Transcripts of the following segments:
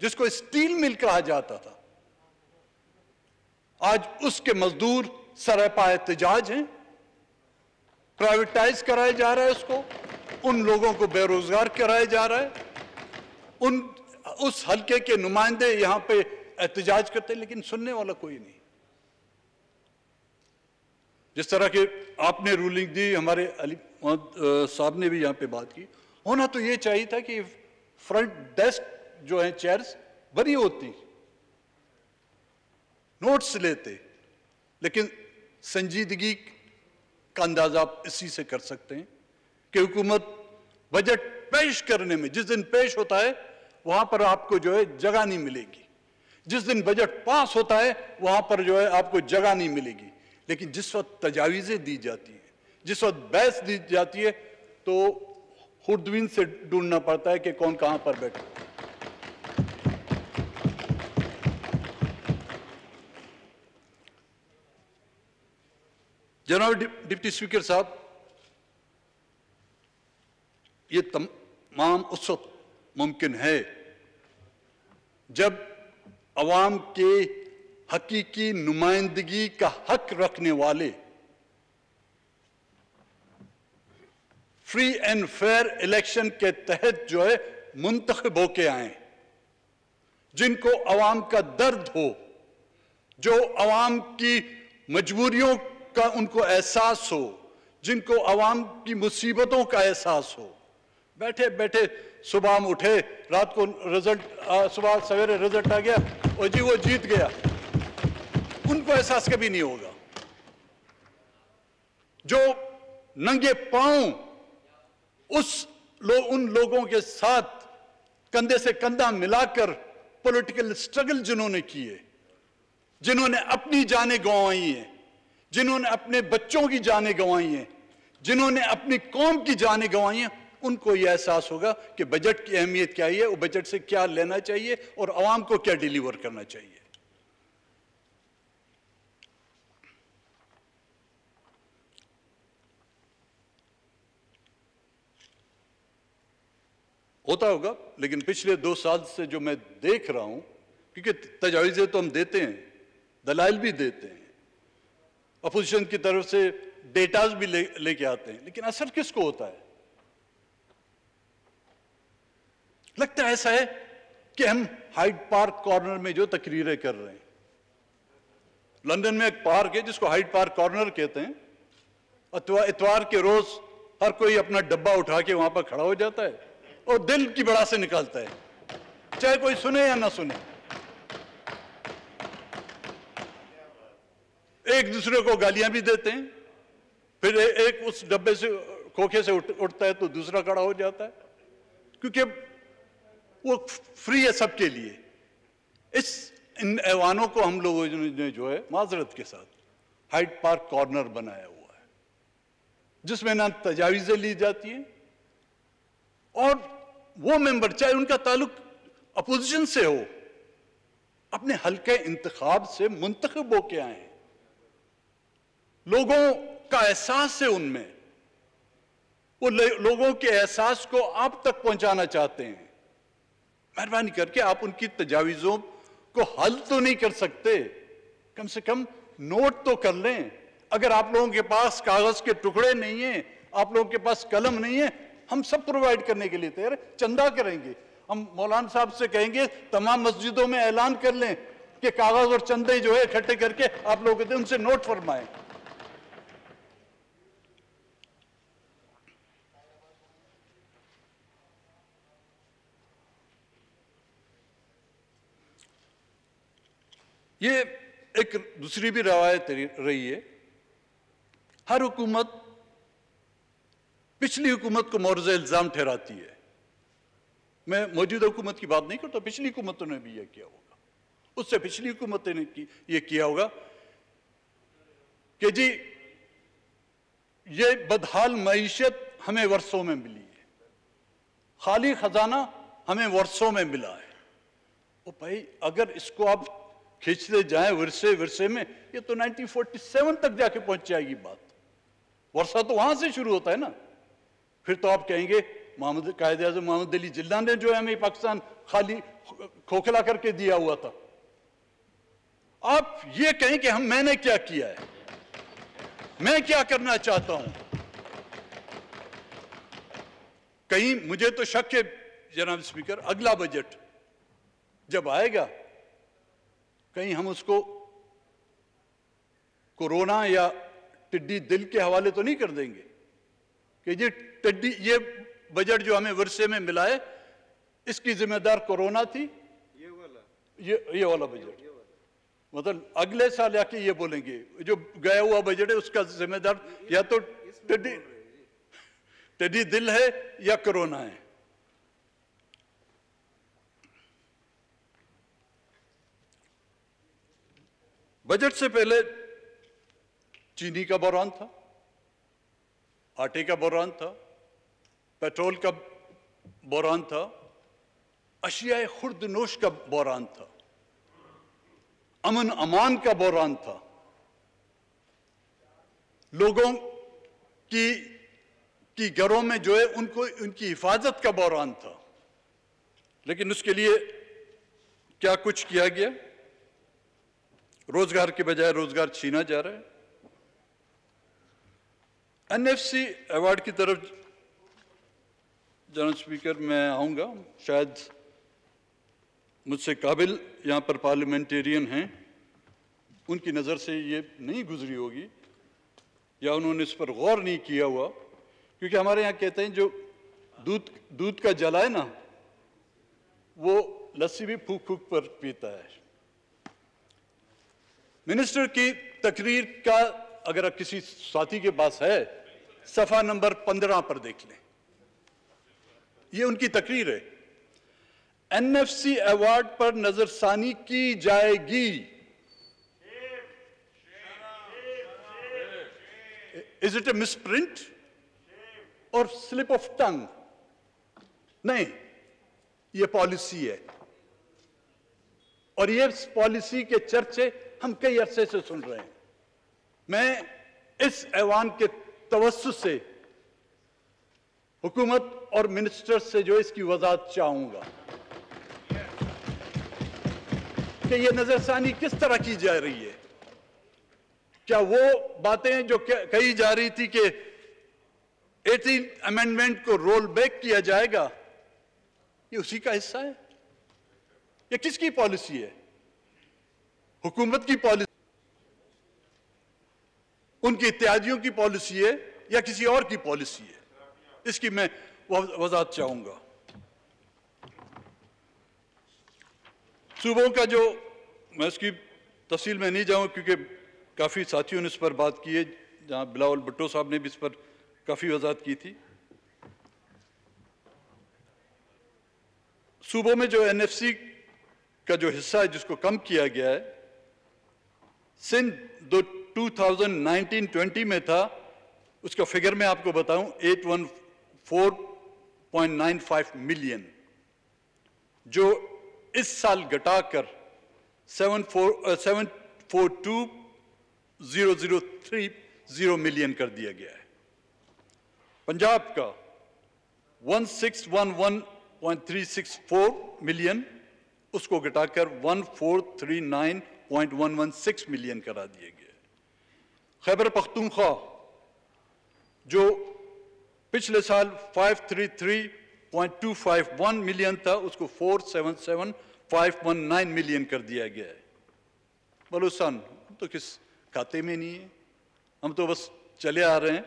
جس کو اسٹیل مل کہا جاتا تھا، آج اس کے مزدور سراپا احتجاج ہیں، پرائیویٹائز کرایا جا رہا ہے اس کو، ان لوگوں کو بے روزگار کرایا جا رہا ہے، اس حلقے کے نمائندے یہاں پہ احتجاج کرتے ہیں، لیکن سننے والا کوئی نہیں۔ جس طرح کہ آپ نے رولنگ دی، ہمارے علی محمد صاحب نے بھی یہاں پہ بات کی، ہونا تو یہ چاہیے تھا کہ فرنٹ ڈیسک جو ہیں چیئرز بری ہوتی، نوٹس لیتے، لیکن سنجیدگی کا اندازہ آپ اسی سے کر سکتے ہیں کہ حکومت بجٹ پیش کرنے میں جس دن پیش ہوتا ہے وہاں پر آپ کو جو ہے جگہ نہیں ملے گی، جس دن بجٹ پاس ہوتا ہے وہاں پر جو ہے آپ کو جگہ نہیں ملے گی، لیکن جس وقت تجاویزیں دی جاتی ہیں، جس وقت بحث دی جاتی ہے، تو خوردبین سے ڈھونڈنا پڑتا ہے کہ کون کہاں پر بیٹھے۔ جناب ڈپٹی اسپیکر صاحب، یہ تمام اس وقت ممکن ہے جب عوام کے حقیقی نمائندگی کا حق رکھنے والے فری اینڈ فیئر الیکشن کے تحت جو ہے منتخب ہو کے آئیں، جن کو عوام کا درد ہو، جو عوام کی مجبوریوں کا ان کو احساس ہو، جن کو عوام کی مصیبتوں کا احساس ہو۔ بیٹھے بیٹھے صبح ہم اٹھے، رات کو صبح سویرے رزلٹ آ گیا اور جی وہ جیت گیا، ان کو احساس کبھی نہیں ہوگا۔ جو ننگے پاؤں ان لوگوں کے ساتھ کندھے سے کندھا ملا کر پولیٹیکل سٹرگل جنہوں نے کیے، جنہوں نے اپنی جانیں گنوائی ہیں، جنہوں نے اپنے بچوں کی جانیں گنوائی ہیں، جنہوں نے اپنی قوم کی جانیں گنوائی ہیں، ان کو یہ احساس ہوگا کہ بجٹ کی اہمیت کیا ہے، وہ بجٹ سے کیا لینا چاہیے اور عوام کو کیا ڈیلیور کرنا چاہیے۔ ہوتا ہوگا، لیکن پچھلے 2 سال سے جو میں دیکھ رہا ہوں، کیونکہ تجاویزیں تو ہم دیتے ہیں، دلائل بھی دیتے ہیں، اپوزیشن کی طرف سے ڈیٹاز بھی لے کے آتے ہیں، لیکن اثر کس کو ہوتا ہے؟ لگتا ایسا ہے کہ ہم ہائیڈ پارک کارنر میں جو تقریریں کر رہے ہیں۔ لندن میں ایک پارک ہے جس کو ہائیڈ پارک کارنر کہتے ہیں، اتوار کے روز ہر کوئی اپنا ڈبہ اٹھا کے وہاں پر کھڑا ہو جاتا ہے اور دل کی بڑا سے نکالتا ہے، چاہے کوئی سنے یا نہ سنے۔ ایک دوسرے کو گالیاں بھی دیتے ہیں، پھر ایک اس ڈبے سے کھوکھے سے اٹھتا ہے تو دوسرا کھڑا ہو جاتا ہے، کیونکہ وہ فری ہے سب کے لیے۔ ان ایوانوں کو ہم لوگوں نے جو ہے معذرت کے ساتھ ہائیڈ پارک کارنر بنایا ہوا ہے، جس میں نہ تجاویزیں لی جاتی ہیں، اور وہ ممبر چاہے ان کا تعلق اپوزیشن سے ہو، اپنے حلقے انتخاب سے منتخب ہو کے آئے ہیں، لوگوں کا احساس ہے ان میں، وہ لوگوں کے احساس کو آپ تک پہنچانا چاہتے ہیں۔ مہربانی کر کے آپ ان کی تجاویزوں کو حل تو نہیں کر سکتے، کم سے کم نوٹ تو کر لیں۔ اگر آپ لوگوں کے پاس کاغذ کے ٹکڑے نہیں ہیں، آپ لوگوں کے پاس قلم نہیں ہے، ہم سب پرووائڈ کرنے کے لیے تیار ہیں، چندہ کریں گے، ہم مولانا صاحب سے کہیں گے تمام مسجدوں میں اعلان کر لیں کہ کاغذ اور چندے جو ہے اکٹھے کر کے آپ لوگ ان سے نوٹ فرمائیں۔ یہ ایک دوسری بھی روایت رہی ہے، ہر حکومت پچھلی حکومت کو مورد الزام ٹھہراتی ہے۔ میں موجودہ حکومت کی بات نہیں کرتا، پچھلی حکومتوں نے بھی یہ کیا ہوگا، اس سے پچھلی حکومتوں نے یہ کیا ہوگا کہ جی یہ بدحال معیشت ہمیں ورثوں میں ملی ہے، خالی خزانہ ہمیں ورثوں میں ملا ہے۔ وہ بھائی اگر اس کو آپ کھینچتے جائیں ورثے میں، یہ تو 1947 تک جا کے پہنچ جائے گی بات، ورثہ تو وہاں سے شروع ہوتا ہے نا۔ پھر تو آپ کہیں گے قائد اعظم محمد علی جناح نے جو ہے ہمیں پاکستان خالی کھوکھلا کر کے دیا ہوا تھا. آپ یہ کہیں کہ میں نے کیا کیا ہے, میں کیا کرنا چاہتا ہوں. کہیں مجھے تو شک ہے جناب اسپیکر, اگلا بجٹ جب آئے گا کہیں ہم اس کو کورونا یا ٹڈی دل کے حوالے تو نہیں کر دیں گے کہ یہ بجٹ جو ہمیں ورثے میں ملا ہے اس کی ذمہ دار کورونا تھی, یہ والا بجٹ. مطلب اگلے سال آ کے یہ بولیں گے جو گیا ہوا بجٹ ہے اس کا ذمہ دار یا تو ٹڈی دل ہے یا کورونا ہے. بجٹ سے پہلے چینی کا بحران تھا, آٹے کا بحران تھا, پیٹرول کا بحران تھا, اشیاء خوردنوش کا بحران تھا, امن امان کا بحران تھا, لوگوں کی گھروں میں جو ہے ان کی حفاظت کا بحران تھا. لیکن اس کے لیے کیا کچھ کیا گیا؟ روزگار کے بجائے روزگار چھینا جا رہا ہے. NFC ایوارڈ کی طرف جناب اسپیکر میں آؤں گا. شاید مجھ سے قابل یہاں پر پارلیمنٹیرین ہیں, ان کی نظر سے یہ نہیں گزری ہوگی یا انہوں نے اس پر غور نہیں کیا ہوا, کیونکہ ہمارے یہاں کہتے ہیں جو دودھ کا جلائے نا وہ لسی بھی پھوک پھوک پر پیتا ہے. منسٹر کی تقریر کا اگر کسی ساتھی کے پاس ہے صفحہ نمبر 15 پر دیکھ لیں, یہ ان کی تقریر ہے. NFC ایوارڈ پر نظر ثانی کی جائے گی. Is it a misprint اور slip of tongue؟ نہیں, یہ پالیسی ہے, اور یہ پالیسی کے چرچے ہم کئی عرصے سے سن رہے ہیں. میں اس ایوان کے توسط سے حکومت اور منسٹر سے جو اس کی وضاحت چاہوں گا کہ یہ نظر ثانی کس طرح کی جا رہی ہے. کیا وہ باتیں جو کہی جا رہی تھی کہ 18 امینڈمنٹ کو رول بیک کیا جائے گا, یہ اسی کا حصہ ہے؟ یہ کس کی پالیسی ہے؟ حکومت کی پالیسی, ان کی اتحادیوں کی پالیسی ہے یا کسی اور کی پالیسی ہے؟ اس کی میں وضاحت چاہوں گا. صوبوں کا جو, میں اس کی تفصیل میں نہیں جاؤں کیونکہ کافی ساتھیوں نے اس پر بات کی ہے, جہاں بلاول بھٹو صاحب نے بھی اس پر کافی وضاحت کی تھی. صوبوں میں جو NFC کا جو حصہ ہے جس کو کم کیا گیا ہے, سندھ 2019-20 میں تھا, اس کا فگر میں آپ کو بتاؤں 814.95 ملین, جو اس سال گھٹا کر 742,030 ملین کر دیا گیا ہے. پنجاب کا 1611.364 ملین, اس کو گھٹا کر 1439.116 ملین کرا دیا گیا ہے. خیبر پختونخوا جو پچھلے سال 533.251 ملین تھا, اس کو 477.519 ملین کر دیا گیا ہے. بلوچستان تو کس کھاتے میں نہیں ہے, ہم تو بس چلے آ رہے ہیں.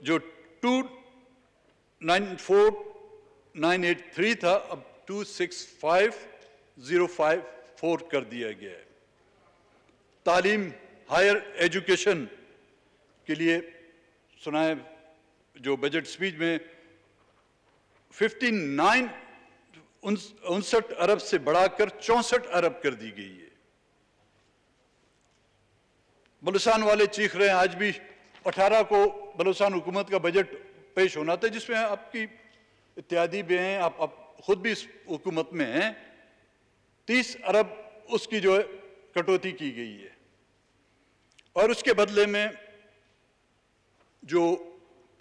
جو 294,983 تھا اب 265,054 کر دیا گیا ہے. تعلیم ہائر ایجوکیشن کے لیے سنائے جو بجٹ سپیچ میں 59 ارب سے بڑھا کر 64 ارب کر دی گئی ہے. بلوچستان والے چیخ رہے ہیں, آج بھی 18 کو بلوچستان حکومت کا بجٹ پیش ہونا تھا جس میں آپ کی اتحادی بھی ہیں, آپ خود بھی اس حکومت میں ہیں. 30 ارب اس کی جو ہے کٹوتی کی گئی ہے, اور اس کے بدلے میں جو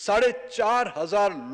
4,500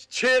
6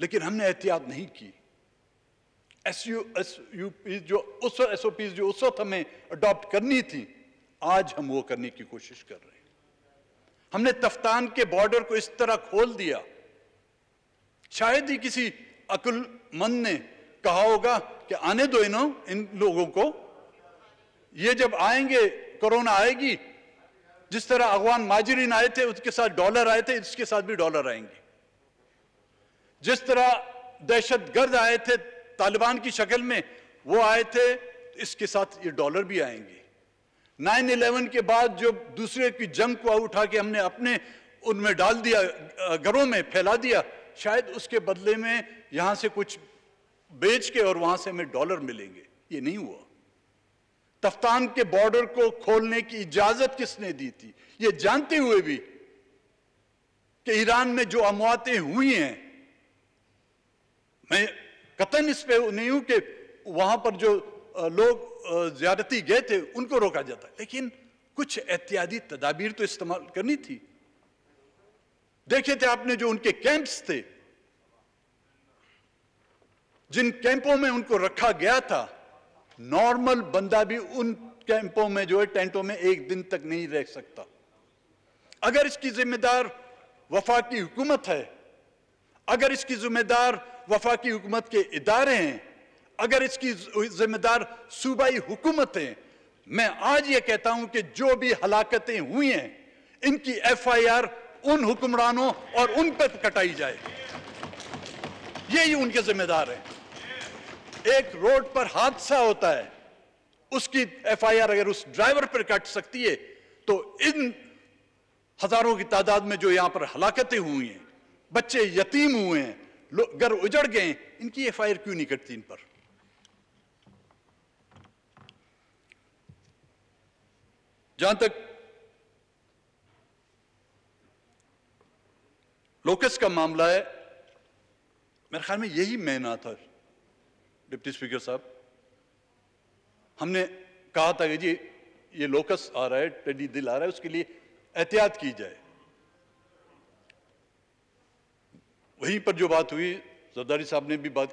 لیکن ہم نے احتیاط نہیں کی. SOPs جو اس وقت ہمیں اڈاپٹ کرنی تھی، آج ہم وہ کرنے کی کوشش کر رہے ہیں. ہم نے تفتان کے بارڈر کو اس طرح کھول دیا، شاید ہی کسی عقل مند نے کہا ہوگا کہ آنے دو ان لوگوں کو، یہ جب آئیں گے کرونا آئے گی، جس طرح افغان مہاجرین آئے تھے اس کے ساتھ ڈالر آئے تھے، اس کے ساتھ بھی ڈالر آئیں گے. جس طرح دہشت گرد آئے تھے طالبان کی شکل میں، وہ آئے تھے، اس کے ساتھ یہ ڈالر بھی آئیں گے. 9/11 کے بعد جو دوسرے کی جنگ کو اٹھا کے ہم نے اپنے ان میں ڈال دیا، گھروں میں پھیلا دیا، شاید اس کے بدلے میں یہاں سے کچھ بیچ کے اور وہاں سے ہمیں ڈالر ملیں گے. یہ نہیں ہوا. تفتان کے بارڈر کو کھولنے کی اجازت کس نے دی تھی؟ یہ جانتے ہوئے بھی کہ ایران میں جو امواتیں ہوئی ہیں، میں قطعاً اس پہ نہیں ہوں کہ وہاں پر جو لوگ زیارتی گئے تھے ان کو روکا جاتا، لیکن کچھ احتیاطی تدابیر تو استعمال کرنی تھی. دیکھے تھے آپ نے جو ان کے کیمپس تھے، جن کیمپوں میں ان کو رکھا گیا تھا، نارمل بندہ بھی ان کیمپوں میں جو ہے ٹینٹوں میں ایک دن تک نہیں رہ سکتا. اگر اس کی ذمہ دار وفاقی حکومت ہے، اگر اس کی ذمہ دار وفاقی حکومت کے ادارے ہیں، اگر اس کی ذمہ دار صوبائی حکومت ہیں، میں آج یہ کہتا ہوں کہ جو بھی ہلاکتیں ہوئی ہیں ان کی FIR ان حکمرانوں اور ان پر کٹائی جائے. یہی ان کے ذمہ دار ہیں. ایک روڈ پر حادثہ ہوتا ہے، اس کی FIR اگر اس ڈرائیور پر کٹ سکتی ہے تو ان ہزاروں کی تعداد میں جو یہاں پر ہلاکتیں ہوئی ہیں، بچے یتیم ہوئے ہیں، گھر اجڑ گئے ہیں، ان کی FIR کیوں نہیں کٹتی ان پر؟ جہاں تک لوکس کا معاملہ ہے، میرے خیال میں یہی مہینہ تھا ڈپٹی اسپیکر صاحب. ہم نے کہا تھا کہ جی یہ لوکس آ رہا ہے، ٹڈی دل آ رہا ہے، اس کے لیے احتیاط کی جائے. وہیں پر جو بات ہوئی، زرداری صاحب نے بھی بات